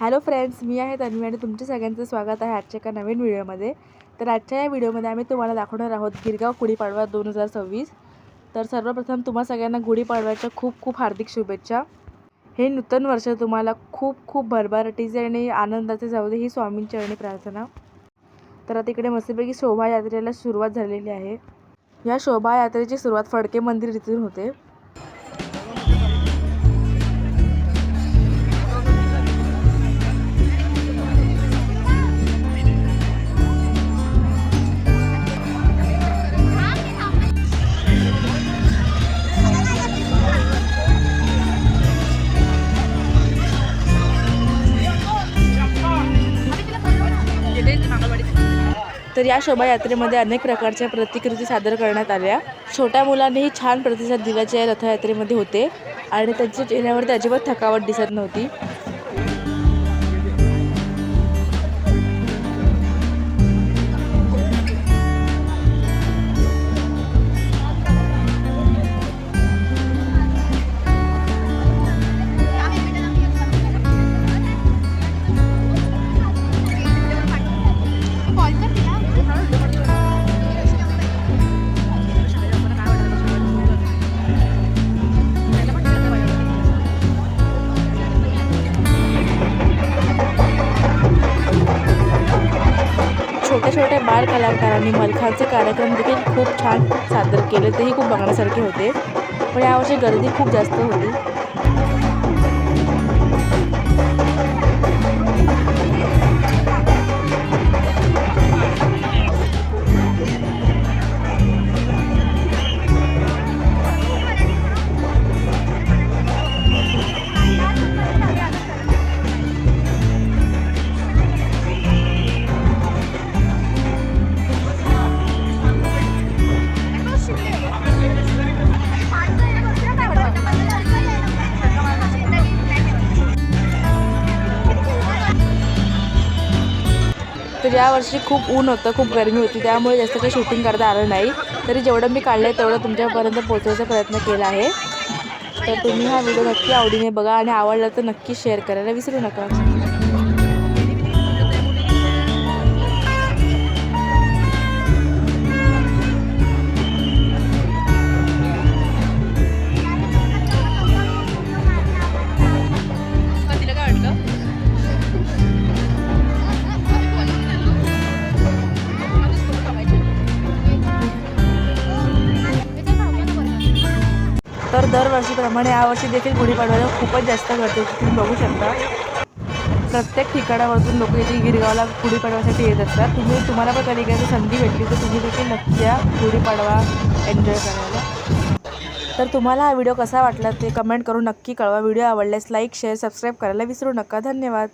Hello friends, मी आहे तन्वी आणि तुमच्या सगळ्यांचं स्वागत आहे आजच्या एका नवीन व्हिडिओमध्ये। तर आजच्या या व्हिडिओमध्ये आम्ही तुम्हाला दाखवणार आहोत गिरगाव गुढीपाडवा 2026। तर सर्वप्रथम तुम्हा सगळ्यांना गुढीपाडव्याच्या खूप खूप हार्दिक शुभेच्छा। हे नूतन वर्ष तुम्हाला खूप खूप भरभराटीचे आणि आनंदाचे जाऊ दे ही स्वामींचरणी प्रार्थना। तर आता इकडे मस्तपैकी शोभायात्रेला सुरुवात झालेली आहे। या शोभायात्रेची सुरुवात फडके मंदिर इथून होते। तर या शोभायात्रेमध्ये अनेक प्रकारच्या प्रतिकृती सादर करण्यात आल्या। छोट्या मुलांनीही छान प्रतिसाद दिल्याचे या रथयात्रेमध्ये होते आणि त्यांच्या चेहऱ्यावरती अजिबात थकावट दिसत नव्हती। छोट्या छोट्या बाल कलाकारांनी मलखांचे कार्यक्रम देखील खूप छान सादर केले, तेही खूप बघण्यासारखे होते। पण यावर्षी गर्दी खूप जास्त होती। तर यावर्षी खूप ऊन होतं, खूप गरमी होती, त्यामुळे जास्त काही शूटिंग करता आलं नाही। तरी जेवढं मी काढलं आहे तेवढं तुमच्यापर्यंत पोहोचवायचा प्रयत्न केला आहे। तर तुम्ही हा व्हिडिओ नक्की आवडीने बघा आणि आवडला तर नक्की शेअर करायला विसरू नका। तर दरवर्षीप्रमाणे यावर्षी देखील गुढीपाडव्याला खूपच जास्त गर्दी होती, तुम्ही बघू शकता। प्रत्येक ठिकाणावरून लोक इथे गिरगावला गुढीपाडव्यासाठी येत असतात। तुम्हाला पण कधी कधी संधी भेटली तर तुम्ही देखील नक्की या गुढीपाडवा एन्जॉय करायला। तर तुम्हाला हा व्हिडिओ कसा वाटला ते कमेंट करून नक्की कळवा। व्हिडिओ आवडल्यास लाईक शेअर सबस्क्राईब करायला विसरू नका। धन्यवाद।